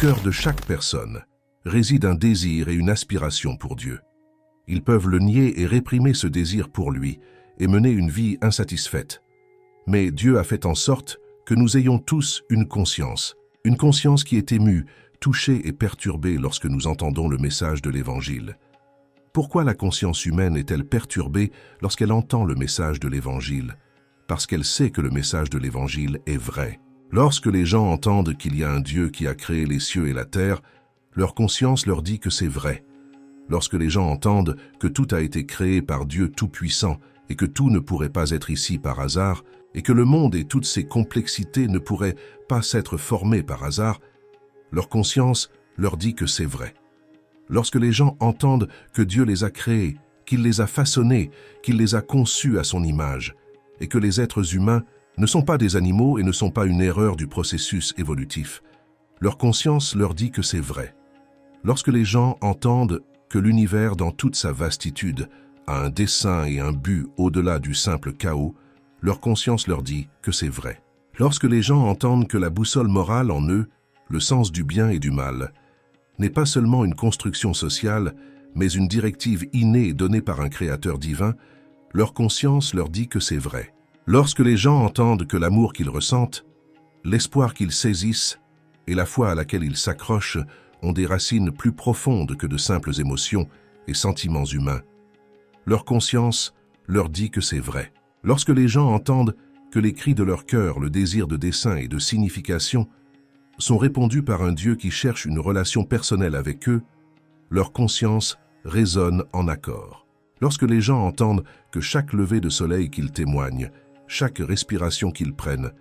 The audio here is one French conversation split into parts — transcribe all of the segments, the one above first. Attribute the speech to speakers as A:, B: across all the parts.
A: cœur de chaque personne réside un désir et une aspiration pour Dieu. Ils peuvent le nier et réprimer ce désir pour lui et mener une vie insatisfaite. Mais Dieu a fait en sorte que nous ayons tous une conscience qui est émue, touchée et perturbée lorsque nous entendons le message de l'Évangile. Pourquoi la conscience humaine est-elle perturbée lorsqu'elle entend le message de l'Évangile? Parce qu'elle sait que le message de l'Évangile est vrai. Lorsque les gens entendent qu'il y a un Dieu qui a créé les cieux et la terre, leur conscience leur dit que c'est vrai. Lorsque les gens entendent que tout a été créé par Dieu Tout-Puissant et que tout ne pourrait pas être ici par hasard, et que le monde et toutes ses complexités ne pourraient pas s'être formées par hasard, leur conscience leur dit que c'est vrai. Lorsque les gens entendent que Dieu les a créés, qu'il les a façonnés, qu'il les a conçus à son image, et que les êtres humains ne sont pas des animaux et ne sont pas une erreur du processus évolutif, leur conscience leur dit que c'est vrai. Lorsque les gens entendent que l'univers dans toute sa vastitude a un dessein et un but au-delà du simple chaos, leur conscience leur dit que c'est vrai. Lorsque les gens entendent que la boussole morale en eux, le sens du bien et du mal, n'est pas seulement une construction sociale, mais une directive innée donnée par un créateur divin, leur conscience leur dit que c'est vrai. Lorsque les gens entendent que l'amour qu'ils ressentent, l'espoir qu'ils saisissent et la foi à laquelle ils s'accrochent ont des racines plus profondes que de simples émotions et sentiments humains, leur conscience leur dit que c'est vrai. Lorsque les gens entendent que les cris de leur cœur, le désir de dessein et de signification sont répondus par un Dieu qui cherche une relation personnelle avec eux, leur conscience résonne en accord. Lorsque les gens entendent que chaque lever de soleil qu'ils témoignent, chaque respiration qu'ils prennent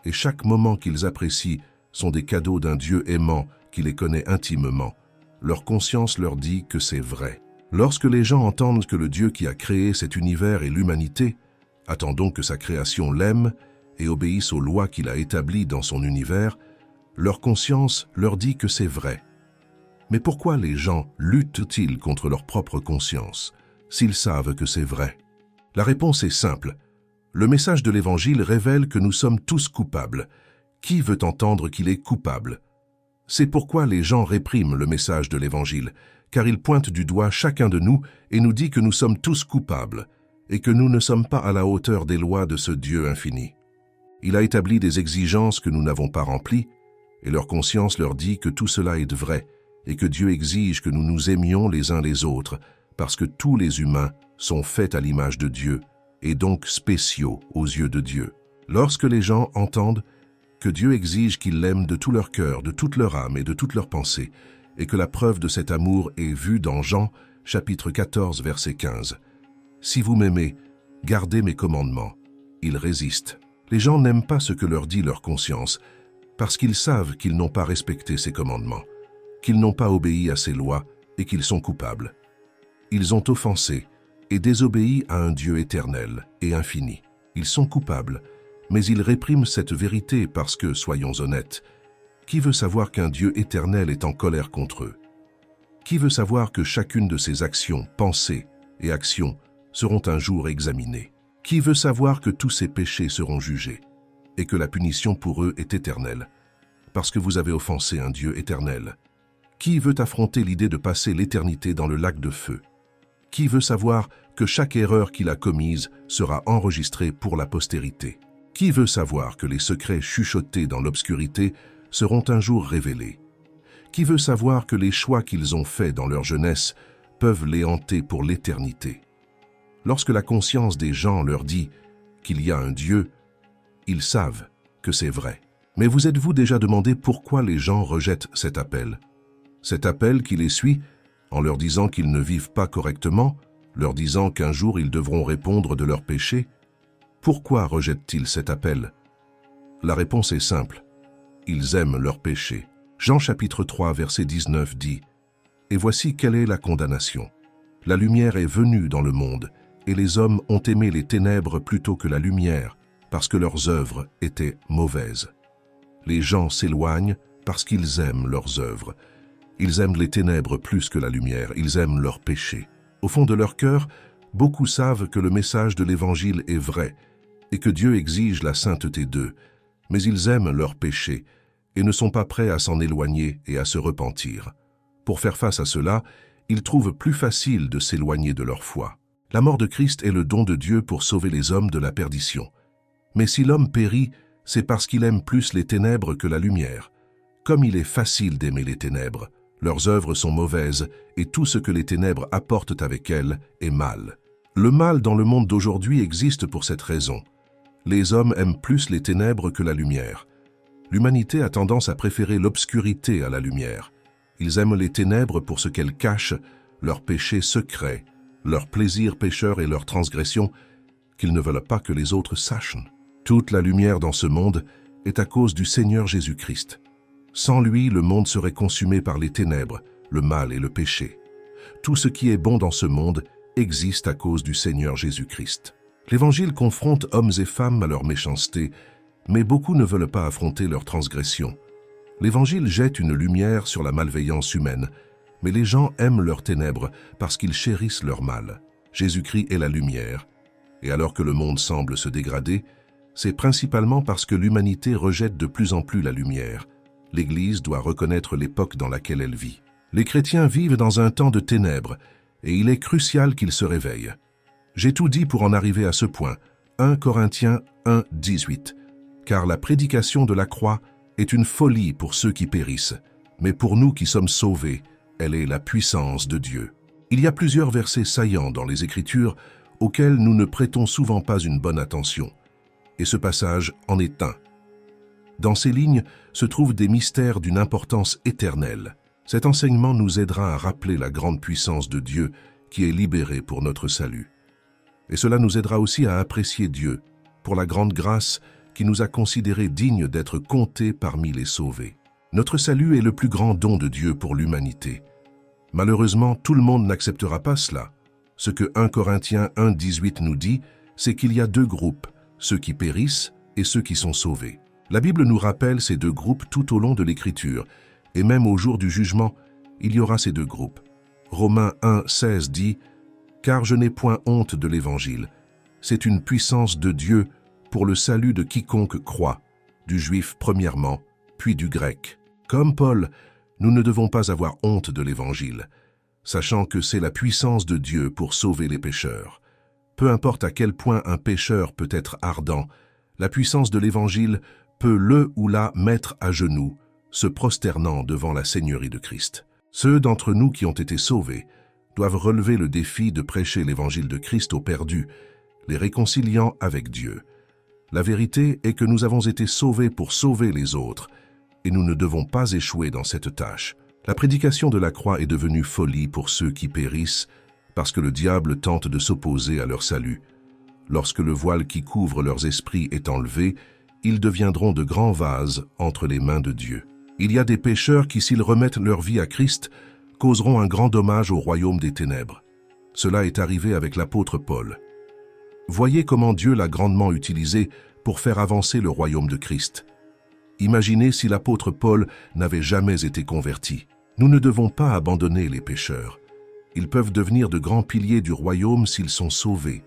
A: et chaque moment qu'ils apprécient sont des cadeaux d'un Dieu aimant qui les connaît intimement, leur conscience leur dit que c'est vrai. Lorsque les gens entendent que le Dieu qui a créé cet univers et l'humanité attend donc que sa création l'aime et obéisse aux lois qu'il a établies dans son univers, leur conscience leur dit que c'est vrai. Mais pourquoi les gens luttent-ils contre leur propre conscience s'ils savent que c'est vrai? La réponse est simple. Le message de l'Évangile révèle que nous sommes tous coupables. Qui veut entendre qu'il est coupable? C'est pourquoi les gens répriment le message de l'Évangile, car il pointe du doigt chacun de nous et nous dit que nous sommes tous coupables et que nous ne sommes pas à la hauteur des lois de ce Dieu infini. Il a établi des exigences que nous n'avons pas remplies, et leur conscience leur dit que tout cela est vrai et que Dieu exige que nous nous aimions les uns les autres, parce que tous les humains sont faits à l'image de Dieu et donc spéciaux aux yeux de Dieu. Lorsque les gens entendent que Dieu exige qu'ils l'aiment de tout leur cœur, de toute leur âme et de toute leur pensée, et que la preuve de cet amour est vue dans Jean, chapitre 14, verset 15. « Si vous m'aimez, gardez mes commandements. » Ils résistent. Les gens n'aiment pas ce que leur dit leur conscience, parce qu'ils savent qu'ils n'ont pas respecté ses commandements, qu'ils n'ont pas obéi à ses lois et qu'ils sont coupables. Ils ont offensé et désobéi à un Dieu éternel et infini. Ils sont coupables, mais ils répriment cette vérité parce que, soyons honnêtes, qui veut savoir qu'un Dieu éternel est en colère contre eux? Qui veut savoir que chacune de ses actions, pensées et actions seront un jour examinées? Qui veut savoir que tous ses péchés seront jugés et que la punition pour eux est éternelle, parce que vous avez offensé un Dieu éternel? Qui veut affronter l'idée de passer l'éternité dans le lac de feu? Qui veut savoir que chaque erreur qu'il a commise sera enregistrée pour la postérité? Qui veut savoir que les secrets chuchotés dans l'obscurité seront un jour révélés? Qui veut savoir que les choix qu'ils ont faits dans leur jeunesse peuvent les hanter pour l'éternité? Lorsque la conscience des gens leur dit qu'il y a un Dieu, ils savent que c'est vrai. Mais vous êtes-vous déjà demandé pourquoi les gens rejettent cet appel? Cet appel qui les suit en leur disant qu'ils ne vivent pas correctement, leur disant qu'un jour ils devront répondre de leurs péchés? Pourquoi rejettent-ils cet appel? La réponse est simple. Ils aiment leurs péchés. Jean chapitre 3 verset 19 dit « Et voici quelle est la condamnation. La lumière est venue dans le monde, et les hommes ont aimé les ténèbres plutôt que la lumière, parce que leurs œuvres étaient mauvaises. Les gens s'éloignent parce qu'ils aiment leurs œuvres. Ils aiment les ténèbres plus que la lumière, ils aiment leurs péchés. Au fond de leur cœur, beaucoup savent que le message de l'Évangile est vrai et que Dieu exige la sainteté d'eux, mais ils aiment leurs péchés et ne sont pas prêts à s'en éloigner et à se repentir. Pour faire face à cela, ils trouvent plus facile de s'éloigner de leur foi. La mort de Christ est le don de Dieu pour sauver les hommes de la perdition. Mais si l'homme périt, c'est parce qu'il aime plus les ténèbres que la lumière. Comme il est facile d'aimer les ténèbres, leurs œuvres sont mauvaises et tout ce que les ténèbres apportent avec elles est mal. Le mal dans le monde d'aujourd'hui existe pour cette raison. Les hommes aiment plus les ténèbres que la lumière. L'humanité a tendance à préférer l'obscurité à la lumière. Ils aiment les ténèbres pour ce qu'elles cachent, leurs péchés secrets, leurs plaisirs pécheurs et leurs transgressions, qu'ils ne veulent pas que les autres sachent. Toute la lumière dans ce monde est à cause du Seigneur Jésus-Christ. Sans lui, le monde serait consumé par les ténèbres, le mal et le péché. Tout ce qui est bon dans ce monde existe à cause du Seigneur Jésus-Christ. L'Évangile confronte hommes et femmes à leur méchanceté, mais beaucoup ne veulent pas affronter leur transgression. L'Évangile jette une lumière sur la malveillance humaine, mais les gens aiment leurs ténèbres parce qu'ils chérissent leur mal. Jésus-Christ est la lumière, et alors que le monde semble se dégrader, c'est principalement parce que l'humanité rejette de plus en plus la lumière. L'Église doit reconnaître l'époque dans laquelle elle vit. Les chrétiens vivent dans un temps de ténèbres, et il est crucial qu'ils se réveillent. J'ai tout dit pour en arriver à ce point. 1 Corinthiens 1, 18. Car la prédication de la croix est une folie pour ceux qui périssent, mais pour nous qui sommes sauvés, elle est la puissance de Dieu. Il y a plusieurs versets saillants dans les Écritures auxquels nous ne prêtons souvent pas une bonne attention, et ce passage en est un. Dans ces lignes se trouvent des mystères d'une importance éternelle. Cet enseignement nous aidera à rappeler la grande puissance de Dieu qui est libérée pour notre salut. Et cela nous aidera aussi à apprécier Dieu pour la grande grâce qui nous a considérés dignes d'être comptés parmi les sauvés. Notre salut est le plus grand don de Dieu pour l'humanité. Malheureusement, tout le monde n'acceptera pas cela. Ce que 1 Corinthiens 1, 18 nous dit, c'est qu'il y a deux groupes, ceux qui périssent et ceux qui sont sauvés. La Bible nous rappelle ces deux groupes tout au long de l'Écriture, et même au jour du jugement, il y aura ces deux groupes. Romains 1, 16 dit « Car je n'ai point honte de l'Évangile. C'est une puissance de Dieu pour le salut de quiconque croit, du juif premièrement, puis du grec. » Comme Paul, nous ne devons pas avoir honte de l'Évangile, sachant que c'est la puissance de Dieu pour sauver les pécheurs. Peu importe à quel point un pécheur peut être ardent, la puissance de l'Évangile peut le ou la mettre à genoux, se prosternant devant la Seigneurie de Christ. Ceux d'entre nous qui ont été sauvés doivent relever le défi de prêcher l'Évangile de Christ aux perdus, les réconciliant avec Dieu. La vérité est que nous avons été sauvés pour sauver les autres, et nous ne devons pas échouer dans cette tâche. La prédication de la croix est devenue folie pour ceux qui périssent, parce que le diable tente de s'opposer à leur salut. Lorsque le voile qui couvre leurs esprits est enlevé, ils deviendront de grands vases entre les mains de Dieu. Il y a des pécheurs qui, s'ils remettent leur vie à Christ, causeront un grand dommage au royaume des ténèbres. Cela est arrivé avec l'apôtre Paul. Voyez comment Dieu l'a grandement utilisé pour faire avancer le royaume de Christ. Imaginez si l'apôtre Paul n'avait jamais été converti. Nous ne devons pas abandonner les pécheurs. Ils peuvent devenir de grands piliers du royaume s'ils sont sauvés.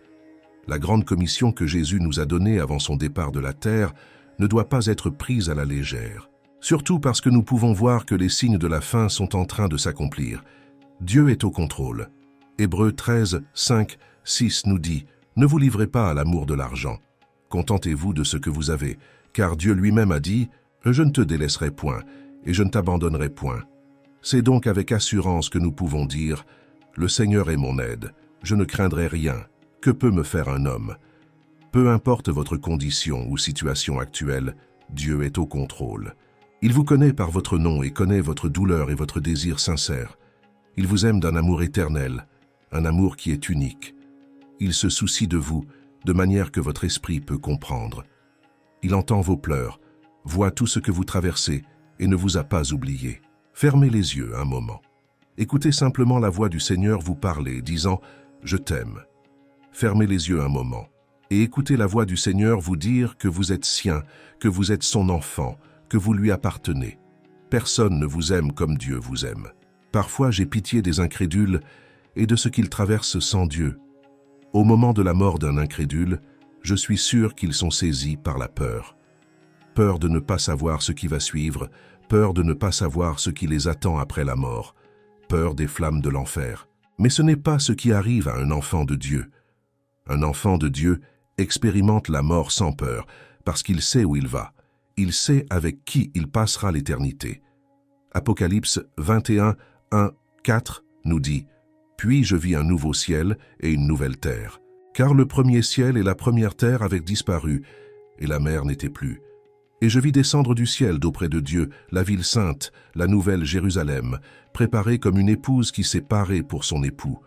A: La grande commission que Jésus nous a donnée avant son départ de la terre ne doit pas être prise à la légère. Surtout parce que nous pouvons voir que les signes de la fin sont en train de s'accomplir. Dieu est au contrôle. Hébreux 13, 5, 6 nous dit « Ne vous livrez pas à l'amour de l'argent. Contentez-vous de ce que vous avez, car Dieu lui-même a dit « Je ne te délaisserai point, et je ne t'abandonnerai point. » C'est donc avec assurance que nous pouvons dire « Le Seigneur est mon aide, je ne craindrai rien. Que peut me faire un homme ?» Peu importe votre condition ou situation actuelle, Dieu est au contrôle. Il vous connaît par votre nom et connaît votre douleur et votre désir sincère. Il vous aime d'un amour éternel, un amour qui est unique. Il se soucie de vous de manière que votre esprit peut comprendre. Il entend vos pleurs, voit tout ce que vous traversez et ne vous a pas oublié. Fermez les yeux un moment. Écoutez simplement la voix du Seigneur vous parler, disant « Je t'aime ». Fermez les yeux un moment et écoutez la voix du Seigneur vous dire que vous êtes sien, que vous êtes son enfant, que vous lui appartenez. Personne ne vous aime comme Dieu vous aime. Parfois, j'ai pitié des incrédules et de ce qu'ils traversent sans Dieu. Au moment de la mort d'un incrédule, je suis sûr qu'ils sont saisis par la peur. peur de ne pas savoir ce qui va suivre, peur de ne pas savoir ce qui les attend après la mort, peur des flammes de l'enfer. Mais ce n'est pas ce qui arrive à un enfant de Dieu. Un enfant de Dieu expérimente la mort sans peur, parce qu'il sait où il va. Il sait avec qui il passera l'éternité. Apocalypse 21, 1, 4 nous dit « Puis je vis un nouveau ciel et une nouvelle terre, car le premier ciel et la première terre avaient disparu, et la mer n'était plus. Et je vis descendre du ciel d'auprès de Dieu la ville sainte, la nouvelle Jérusalem, préparée comme une épouse qui s'est parée pour son époux.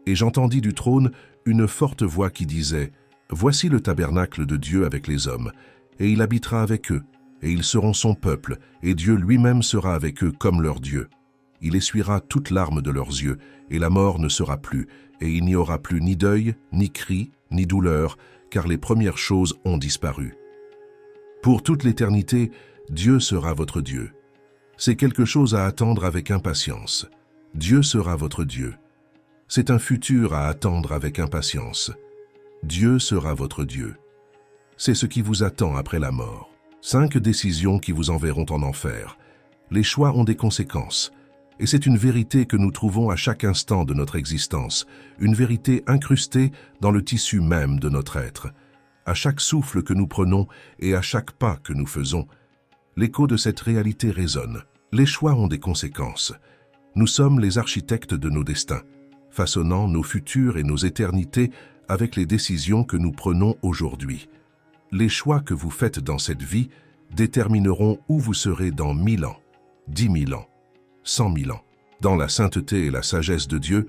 A: Et j'entendis du trône une forte voix qui disait « Voici le tabernacle de Dieu avec les hommes, et il habitera avec eux, et ils seront son peuple, et Dieu lui-même sera avec eux comme leur Dieu. Il essuiera toute larme de leurs yeux, et la mort ne sera plus, et il n'y aura plus ni deuil, ni cri, ni douleur, car les premières choses ont disparu. » Pour toute l'éternité, Dieu sera votre Dieu. C'est quelque chose à attendre avec impatience. Dieu sera votre Dieu. C'est un futur à attendre avec impatience. Dieu sera votre Dieu. C'est ce qui vous attend après la mort. 5 décisions qui vous enverront en enfer. Les choix ont des conséquences. Et c'est une vérité que nous trouvons à chaque instant de notre existence, une vérité incrustée dans le tissu même de notre être. À chaque souffle que nous prenons et à chaque pas que nous faisons, l'écho de cette réalité résonne. Les choix ont des conséquences. Nous sommes les architectes de nos destins, façonnant nos futurs et nos éternités avec les décisions que nous prenons aujourd'hui. Les choix que vous faites dans cette vie détermineront où vous serez dans 1000 ans, 10 000 ans, 100 000 ans. Dans la sainteté et la sagesse de Dieu,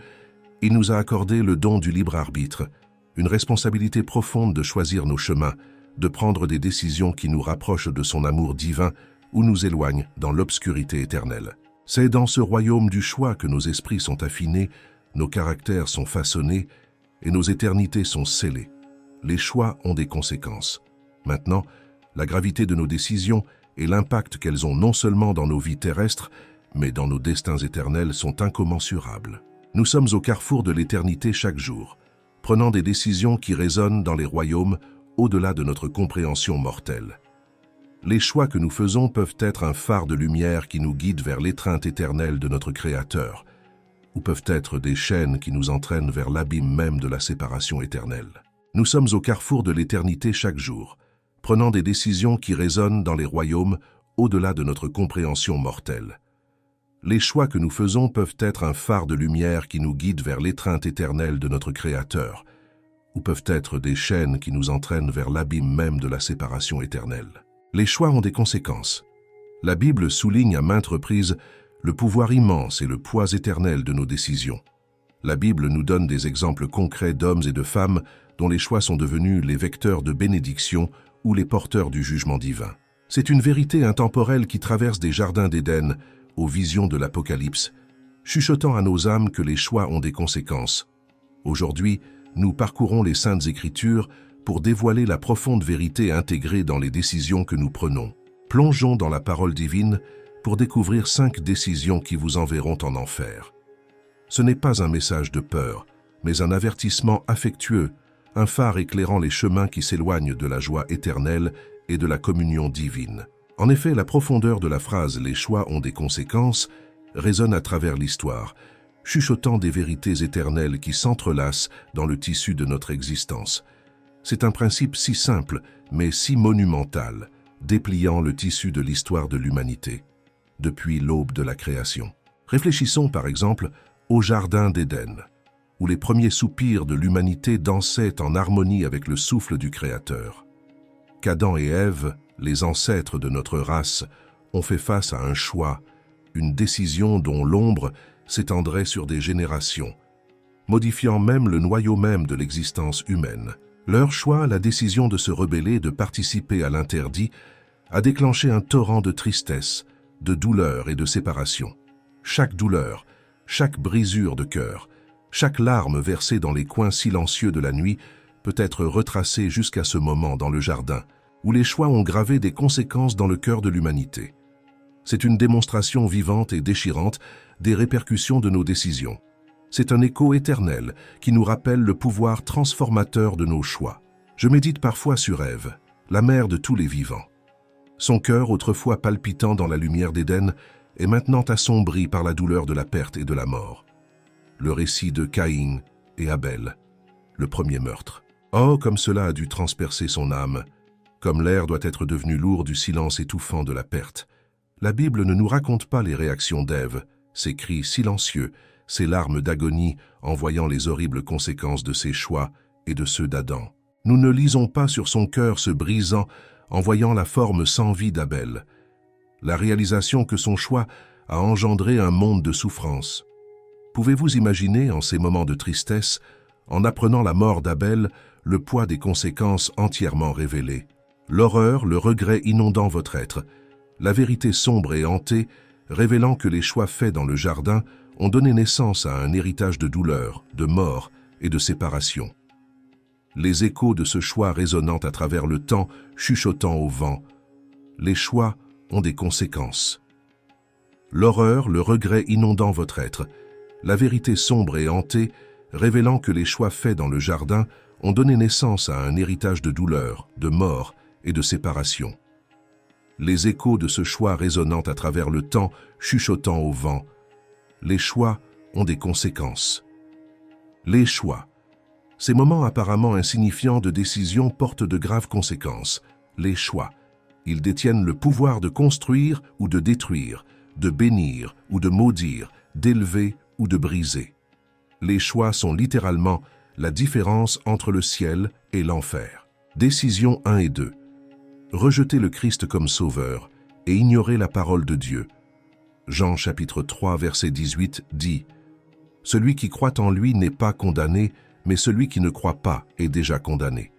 A: il nous a accordé le don du libre arbitre, une responsabilité profonde de choisir nos chemins, de prendre des décisions qui nous rapprochent de son amour divin ou nous éloignent dans l'obscurité éternelle. C'est dans ce royaume du choix que nos esprits sont affinés, nos caractères sont façonnés et nos éternités sont scellées. Les choix ont des conséquences. Maintenant, la gravité de nos décisions et l'impact qu'elles ont non seulement dans nos vies terrestres, mais dans nos destins éternels sont incommensurables. Nous sommes au carrefour de l'éternité chaque jour, prenant des décisions qui résonnent dans les royaumes au-delà de notre compréhension mortelle. Les choix que nous faisons peuvent être un phare de lumière qui nous guide vers l'étreinte éternelle de notre Créateur, ou peuvent être des chaînes qui nous entraînent vers l'abîme même de la séparation éternelle. Nous sommes au carrefour de l'éternité chaque jour, prenant des décisions qui résonnent dans les royaumes au-delà de notre compréhension mortelle. Les choix que nous faisons peuvent être un phare de lumière qui nous guide vers l'étreinte éternelle de notre Créateur, ou peuvent être des chaînes qui nous entraînent vers l'abîme même de la séparation éternelle. Les choix ont des conséquences. La Bible souligne à maintes reprises le pouvoir immense et le poids éternel de nos décisions. La Bible nous donne des exemples concrets d'hommes et de femmes dont les choix sont devenus les vecteurs de bénédiction ou les porteurs du jugement divin. C'est une vérité intemporelle qui traverse des jardins d'Éden aux visions de l'Apocalypse, chuchotant à nos âmes que les choix ont des conséquences. Aujourd'hui, nous parcourons les Saintes Écritures pour dévoiler la profonde vérité intégrée dans les décisions que nous prenons. Plongeons dans la parole divine pour découvrir 5 décisions qui vous enverront en enfer. Ce n'est pas un message de peur, mais un avertissement affectueux, un phare éclairant les chemins qui s'éloignent de la joie éternelle et de la communion divine. En effet, la profondeur de la phrase « les choix ont des conséquences » résonne à travers l'histoire, chuchotant des vérités éternelles qui s'entrelacent dans le tissu de notre existence. C'est un principe si simple, mais si monumental, dépliant le tissu de l'histoire de l'humanité, depuis l'aube de la création. Réfléchissons par exemple au Jardin d'Éden, où les premiers soupirs de l'humanité dansaient en harmonie avec le souffle du Créateur. Qu'Adam et Ève, les ancêtres de notre race, ont fait face à un choix, une décision dont l'ombre s'étendrait sur des générations, modifiant même le noyau même de l'existence humaine. Leur choix, la décision de se rebeller, de participer à l'interdit, a déclenché un torrent de tristesse, de douleur et de séparation. Chaque douleur, chaque brisure de cœur, chaque larme versée dans les coins silencieux de la nuit peut être retracée jusqu'à ce moment dans le jardin, où les choix ont gravé des conséquences dans le cœur de l'humanité. C'est une démonstration vivante et déchirante des répercussions de nos décisions. C'est un écho éternel qui nous rappelle le pouvoir transformateur de nos choix. Je médite parfois sur Ève, la mère de tous les vivants. Son cœur, autrefois palpitant dans la lumière d'Éden, est maintenant assombri par la douleur de la perte et de la mort. Le récit de Caïn et Abel, le premier meurtre. Oh, comme cela a dû transpercer son âme, comme l'air doit être devenu lourd du silence étouffant de la perte. La Bible ne nous raconte pas les réactions d'Ève, ses cris silencieux, ses larmes d'agonie en voyant les horribles conséquences de ses choix et de ceux d'Adam. Nous ne lisons pas sur son cœur se brisant en voyant la forme sans vie d'Abel, la réalisation que son choix a engendré un monde de souffrance. Pouvez-vous imaginer, en ces moments de tristesse, en apprenant la mort d'Abel, le poids des conséquences entièrement révélées? L'horreur, le regret inondant votre être, la vérité sombre et hantée, révélant que les choix faits dans le jardin ont donné naissance à un héritage de douleur, de mort et de séparation. Les échos de ce choix résonnant à travers le temps, chuchotant au vent. Les choix ont des conséquences. L'horreur, le regret inondant votre être, la vérité sombre et hantée, révélant que les choix faits dans le jardin ont donné naissance à un héritage de douleur, de mort et de séparation. Les échos de ce choix résonnant à travers le temps, chuchotant au vent. Les choix ont des conséquences. Les choix. Ces moments apparemment insignifiants de décision portent de graves conséquences. Les choix. Ils détiennent le pouvoir de construire ou de détruire, de bénir ou de maudire, d'élever ou de briser. Les choix sont littéralement la différence entre le ciel et l'enfer. Décision 1 et 2. Rejeter le Christ comme sauveur et ignorer la parole de Dieu. Jean chapitre 3 verset 18 dit « Celui qui croit en lui n'est pas condamné, mais celui qui ne croit pas est déjà condamné,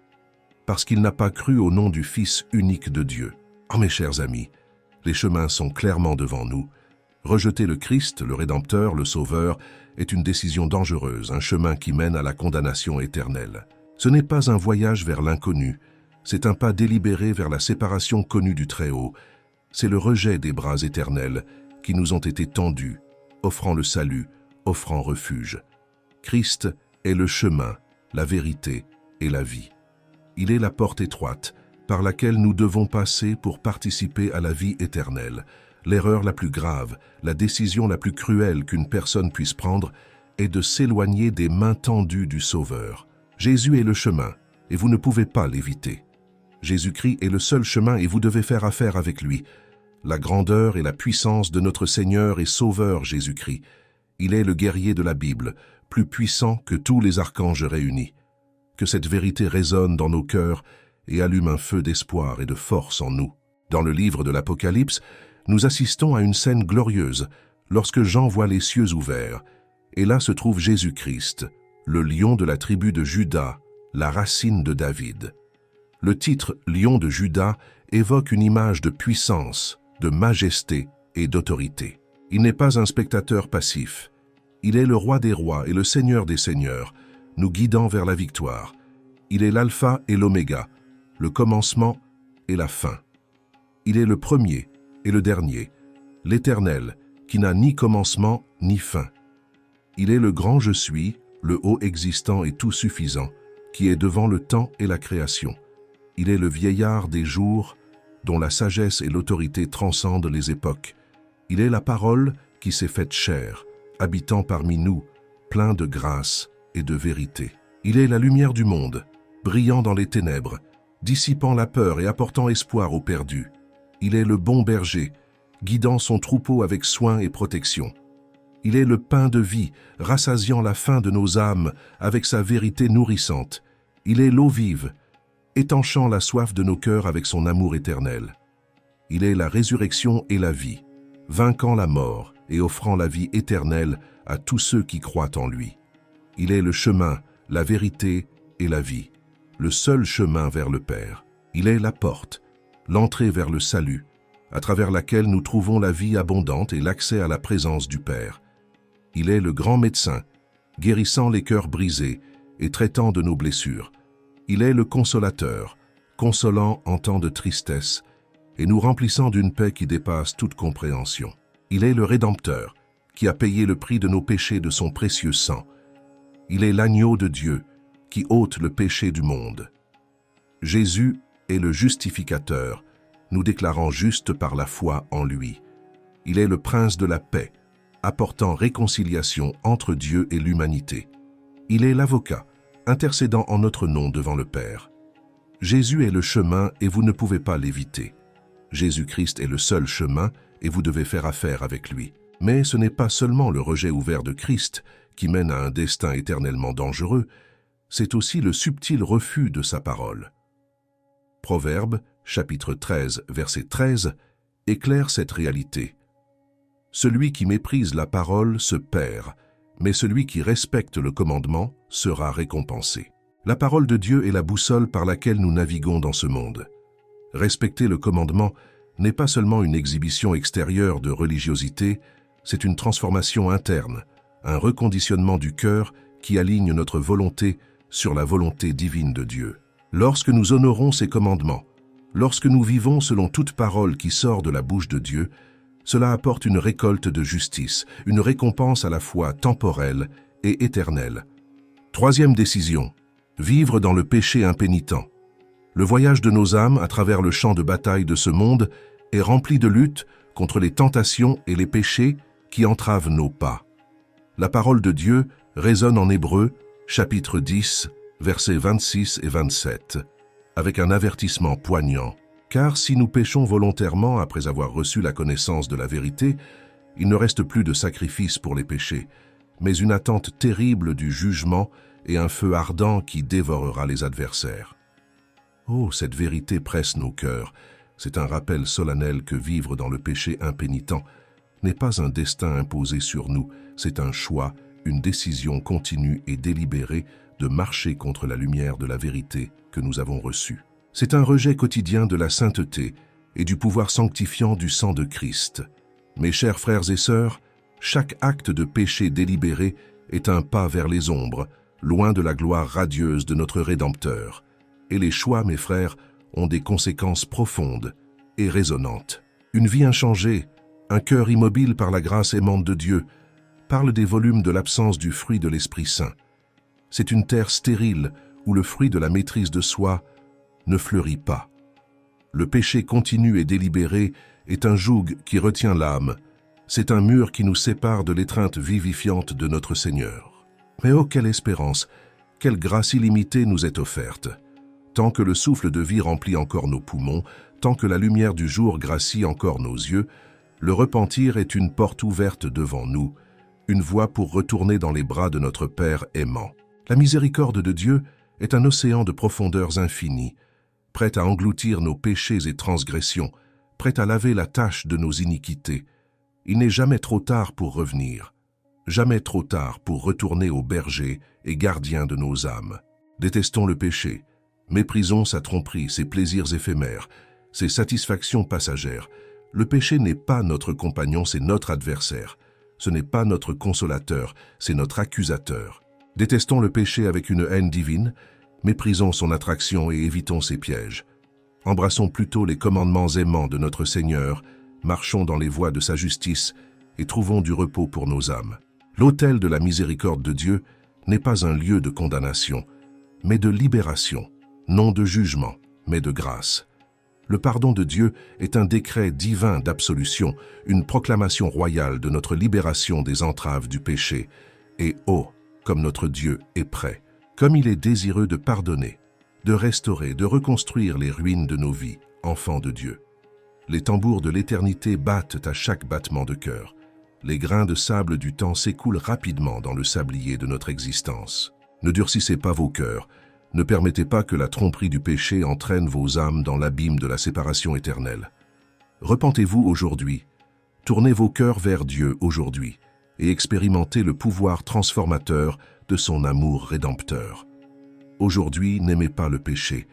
A: parce qu'il n'a pas cru au nom du Fils unique de Dieu. » Oh mes chers amis, les chemins sont clairement devant nous. Rejeter le Christ, le Rédempteur, le Sauveur, est une décision dangereuse, un chemin qui mène à la condamnation éternelle. Ce n'est pas un voyage vers l'inconnu, c'est un pas délibéré vers la séparation connue du Très-Haut. C'est le rejet des bras éternels qui nous ont été tendus, offrant le salut, offrant refuge. Christ est le chemin, la vérité et la vie. Il est la porte étroite par laquelle nous devons passer pour participer à la vie éternelle. L'erreur la plus grave, la décision la plus cruelle qu'une personne puisse prendre est de s'éloigner des mains tendues du Sauveur. Jésus est le chemin et vous ne pouvez pas l'éviter. Jésus-Christ est le seul chemin et vous devez faire affaire avec lui. La grandeur et la puissance de notre Seigneur et Sauveur Jésus-Christ. Il est le guerrier de la Bible, plus puissant que tous les archanges réunis. Que cette vérité résonne dans nos cœurs et allume un feu d'espoir et de force en nous. Dans le livre de l'Apocalypse, nous assistons à une scène glorieuse lorsque Jean voit les cieux ouverts. Et là se trouve Jésus-Christ, le lion de la tribu de Juda, la racine de David. Le titre « Lion de Juda » évoque une image de puissance, de majesté et d'autorité. Il n'est pas un spectateur passif. Il est le roi des rois et le seigneur des seigneurs, nous guidant vers la victoire. Il est l'alpha et l'oméga, le commencement et la fin. Il est le premier et le dernier, l'Éternel, qui n'a ni commencement ni fin. Il est le grand je suis, le haut existant et tout suffisant, qui est devant le temps et la création. Il est le vieillard des jours, dont la sagesse et l'autorité transcendent les époques. Il est la parole qui s'est faite chair, habitant parmi nous, plein de grâce et de vérité. Il est la lumière du monde, brillant dans les ténèbres, dissipant la peur et apportant espoir aux perdus. Il est le bon berger, guidant son troupeau avec soin et protection. Il est le pain de vie, rassasiant la faim de nos âmes avec sa vérité nourrissante. Il est l'eau vive, étanchant la soif de nos cœurs avec son amour éternel. Il est la résurrection et la vie, vainquant la mort et offrant la vie éternelle à tous ceux qui croient en lui. Il est le chemin, la vérité et la vie, le seul chemin vers le Père. Il est la porte, l'entrée vers le salut, à travers laquelle nous trouvons la vie abondante et l'accès à la présence du Père. Il est le grand médecin, guérissant les cœurs brisés et traitant de nos blessures. Il est le consolateur, consolant en temps de tristesse et nous remplissant d'une paix qui dépasse toute compréhension. Il est le Rédempteur, qui a payé le prix de nos péchés de son précieux sang. Il est l'agneau de Dieu, qui ôte le péché du monde. Jésus est le justificateur, nous déclarant justes par la foi en lui. Il est le prince de la paix, apportant réconciliation entre Dieu et l'humanité. Il est l'avocat, intercédant en notre nom devant le Père. Jésus est le chemin et vous ne pouvez pas l'éviter. Jésus-Christ est le seul chemin et vous devez faire affaire avec lui. Mais ce n'est pas seulement le rejet ouvert de Christ qui mène à un destin éternellement dangereux, c'est aussi le subtil refus de sa parole. Proverbes, chapitre 13, verset 13, éclaire cette réalité. Celui qui méprise la parole se perd, mais celui qui respecte le commandement sera récompensé. La parole de Dieu est la boussole par laquelle nous naviguons dans ce monde. Respecter le commandement n'est pas seulement une exhibition extérieure de religiosité, c'est une transformation interne, un reconditionnement du cœur qui aligne notre volonté sur la volonté divine de Dieu. Lorsque nous honorons ses commandements, lorsque nous vivons selon toute parole qui sort de la bouche de Dieu, cela apporte une récolte de justice, une récompense à la fois temporelle et éternelle. Troisième décision, vivre dans le péché impénitent. Le voyage de nos âmes à travers le champ de bataille de ce monde est rempli de luttes contre les tentations et les péchés qui entravent nos pas. La parole de Dieu résonne en Hébreux, chapitre 10, versets 26 et 27, avec un avertissement poignant. Car si nous péchons volontairement après avoir reçu la connaissance de la vérité, il ne reste plus de sacrifice pour les péchés, mais une attente terrible du jugement et un feu ardent qui dévorera les adversaires. Oh, cette vérité presse nos cœurs. C'est un rappel solennel que vivre dans le péché impénitent n'est pas un destin imposé sur nous, c'est un choix, une décision continue et délibérée de marcher contre la lumière de la vérité que nous avons reçue. C'est un rejet quotidien de la sainteté et du pouvoir sanctifiant du sang de Christ. Mes chers frères et sœurs, chaque acte de péché délibéré est un pas vers les ombres, loin de la gloire radieuse de notre Rédempteur. Et les choix, mes frères, ont des conséquences profondes et résonnantes. Une vie inchangée, un cœur immobile par la grâce aimante de Dieu, parle des volumes de l'absence du fruit de l'Esprit Saint. C'est une terre stérile où le fruit de la maîtrise de soi ne fleurit pas. Le péché continu et délibéré est un joug qui retient l'âme. C'est un mur qui nous sépare de l'étreinte vivifiante de notre Seigneur. Mais oh, quelle espérance, quelle grâce illimitée nous est offerte. Tant que le souffle de vie remplit encore nos poumons, tant que la lumière du jour gracie encore nos yeux, le repentir est une porte ouverte devant nous, une voie pour retourner dans les bras de notre Père aimant. La miséricorde de Dieu est un océan de profondeurs infinies, prêt à engloutir nos péchés et transgressions, prêt à laver la tache de nos iniquités. Il n'est jamais trop tard pour revenir, jamais trop tard pour retourner au berger et gardien de nos âmes. Détestons le péché, méprisons sa tromperie, ses plaisirs éphémères, ses satisfactions passagères. Le péché n'est pas notre compagnon, c'est notre adversaire. Ce n'est pas notre consolateur, c'est notre accusateur. Détestons le péché avec une haine divine, méprisons son attraction et évitons ses pièges. Embrassons plutôt les commandements aimants de notre Seigneur, marchons dans les voies de sa justice et trouvons du repos pour nos âmes. L'autel de la miséricorde de Dieu n'est pas un lieu de condamnation, mais de libération, non de jugement, mais de grâce. Le pardon de Dieu est un décret divin d'absolution, une proclamation royale de notre libération des entraves du péché. Et oh, comme notre Dieu est prêt, comme il est désireux de pardonner, de restaurer, de reconstruire les ruines de nos vies, enfants de Dieu. Les tambours de l'éternité battent à chaque battement de cœur. Les grains de sable du temps s'écoulent rapidement dans le sablier de notre existence. Ne durcissez pas vos cœurs, ne permettez pas que la tromperie du péché entraîne vos âmes dans l'abîme de la séparation éternelle. Repentez-vous aujourd'hui, tournez vos cœurs vers Dieu aujourd'hui et expérimentez le pouvoir transformateur de son amour rédempteur. Aujourd'hui, n'aimez pas le péché,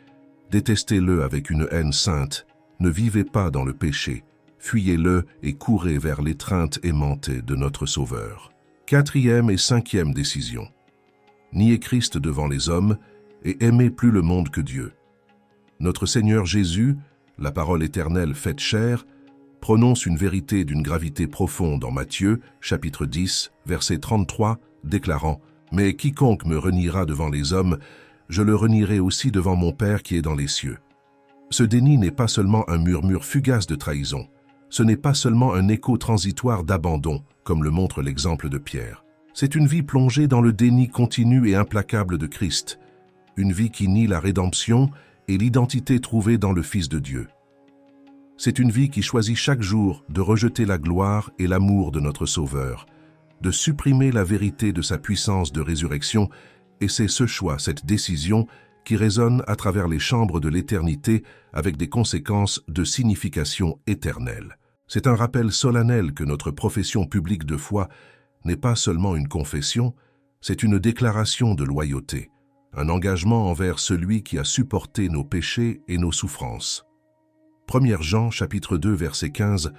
A: détestez-le avec une haine sainte, ne vivez pas dans le péché, fuyez-le et courez vers l'étreinte aimantée de notre Sauveur. Quatrième et cinquième décision. Niez Christ devant les hommes et aimez plus le monde que Dieu. Notre Seigneur Jésus, la parole éternelle faite chair, prononce une vérité d'une gravité profonde en Matthieu, chapitre 10, verset 33, déclarant « Mais quiconque me reniera devant les hommes, je le renierai aussi devant mon Père qui est dans les cieux. » Ce déni n'est pas seulement un murmure fugace de trahison. Ce n'est pas seulement un écho transitoire d'abandon, comme le montre l'exemple de Pierre. C'est une vie plongée dans le déni continu et implacable de Christ, une vie qui nie la rédemption et l'identité trouvée dans le Fils de Dieu. C'est une vie qui choisit chaque jour de rejeter la gloire et l'amour de notre Sauveur, de supprimer la vérité de sa puissance de résurrection, et c'est ce choix, cette décision, qui résonne à travers les chambres de l'éternité avec des conséquences de signification éternelle. C'est un rappel solennel que notre profession publique de foi n'est pas seulement une confession, c'est une déclaration de loyauté, un engagement envers celui qui a supporté nos péchés et nos souffrances. 1 Jean, chapitre 2, verset 15,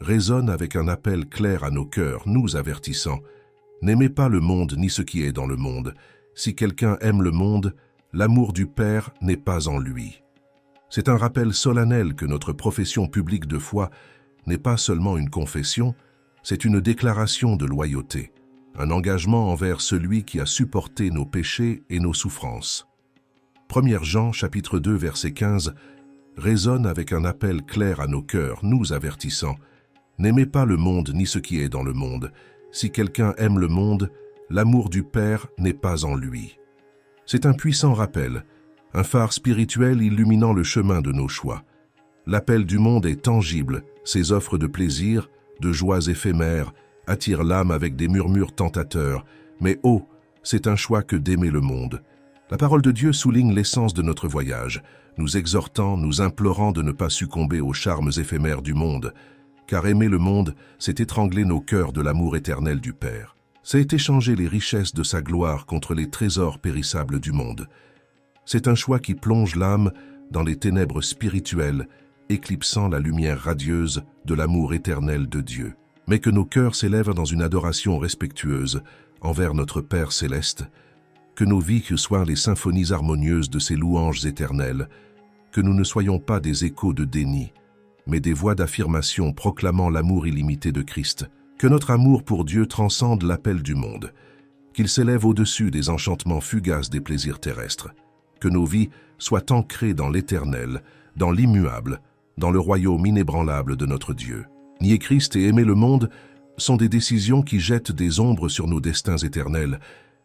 A: résonne avec un appel clair à nos cœurs, nous avertissant « N'aimez pas le monde ni ce qui est dans le monde. Si quelqu'un aime le monde, l'amour du Père n'est pas en lui. » C'est un rappel solennel que notre profession publique de foi n'est pas seulement une confession, c'est une déclaration de loyauté, un engagement envers celui qui a supporté nos péchés et nos souffrances. 1 Jean, chapitre 2, verset 15, résonne avec un appel clair à nos cœurs, nous avertissant « N'aimez pas le monde ni ce qui est dans le monde. Si quelqu'un aime le monde, l'amour du Père n'est pas en lui. » C'est un puissant rappel, un phare spirituel illuminant le chemin de nos choix. L'appel du monde est tangible, ses offres de plaisir, de joies éphémères, attirent l'âme avec des murmures tentateurs. Mais oh, c'est un choix que d'aimer le monde. La parole de Dieu souligne l'essence de notre voyage, nous exhortant, nous implorant de ne pas succomber aux charmes éphémères du monde, car aimer le monde, c'est étrangler nos cœurs de l'amour éternel du Père. C'est échanger les richesses de sa gloire contre les trésors périssables du monde. C'est un choix qui plonge l'âme dans les ténèbres spirituelles, éclipsant la lumière radieuse de l'amour éternel de Dieu. Mais que nos cœurs s'élèvent dans une adoration respectueuse envers notre Père céleste, que nos vies soient les symphonies harmonieuses de ses louanges éternelles, que nous ne soyons pas des échos de déni, mais des voix d'affirmation proclamant l'amour illimité de Christ, que notre amour pour Dieu transcende l'appel du monde, qu'il s'élève au-dessus des enchantements fugaces des plaisirs terrestres, que nos vies soient ancrées dans l'éternel, dans l'immuable, dans le royaume inébranlable de notre Dieu. Nier Christ et aimer le monde sont des décisions qui jettent des ombres sur nos destins éternels,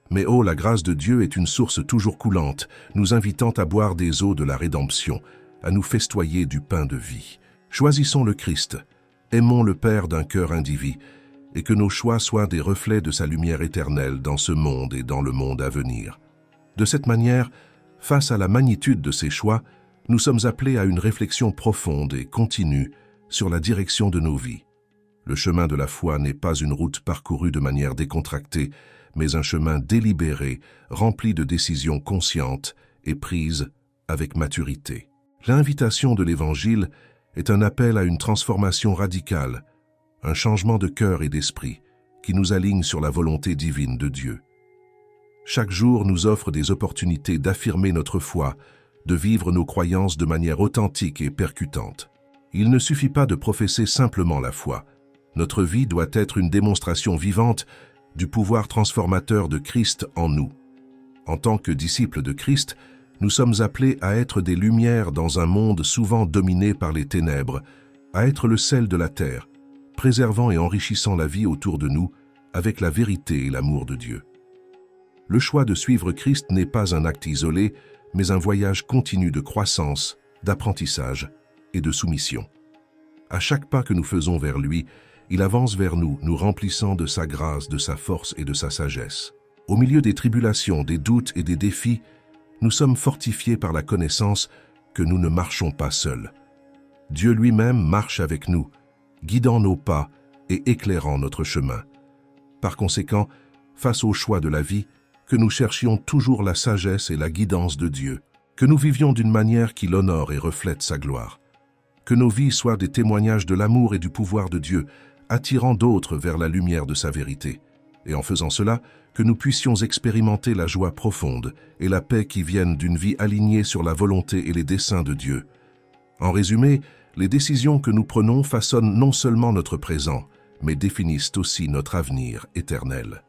A: mais oh, la grâce de Dieu est une source toujours coulante, nous invitant à boire des eaux de la rédemption, à nous festoyer du pain de vie. Choisissons le Christ, aimons le Père d'un cœur indivis, et que nos choix soient des reflets de sa lumière éternelle dans ce monde et dans le monde à venir. De cette manière, face à la magnitude de ces choix, nous sommes appelés à une réflexion profonde et continue sur la direction de nos vies. Le chemin de la foi n'est pas une route parcourue de manière décontractée, mais un chemin délibéré, rempli de décisions conscientes et prises avec maturité. L'invitation de l'Évangile est un appel à une transformation radicale, un changement de cœur et d'esprit qui nous aligne sur la volonté divine de Dieu. Chaque jour nous offre des opportunités d'affirmer notre foi, de vivre nos croyances de manière authentique et percutante. Il ne suffit pas de professer simplement la foi. Notre vie doit être une démonstration vivante du pouvoir transformateur de Christ en nous. En tant que disciples de Christ, nous sommes appelés à être des lumières dans un monde souvent dominé par les ténèbres, à être le sel de la terre, préservant et enrichissant la vie autour de nous avec la vérité et l'amour de Dieu. Le choix de suivre Christ n'est pas un acte isolé, mais un voyage continu de croissance, d'apprentissage et de soumission. À chaque pas que nous faisons vers lui, il avance vers nous, nous remplissant de sa grâce, de sa force et de sa sagesse. Au milieu des tribulations, des doutes et des défis, nous sommes fortifiés par la connaissance que nous ne marchons pas seuls. Dieu lui-même marche avec nous, guidant nos pas et éclairant notre chemin. Par conséquent, face aux choix de la vie, que nous cherchions toujours la sagesse et la guidance de Dieu, que nous vivions d'une manière qui l'honore et reflète sa gloire, que nos vies soient des témoignages de l'amour et du pouvoir de Dieu, attirant d'autres vers la lumière de sa vérité, et en faisant cela, que nous puissions expérimenter la joie profonde et la paix qui viennent d'une vie alignée sur la volonté et les desseins de Dieu. En résumé, les décisions que nous prenons façonnent non seulement notre présent, mais définissent aussi notre avenir éternel.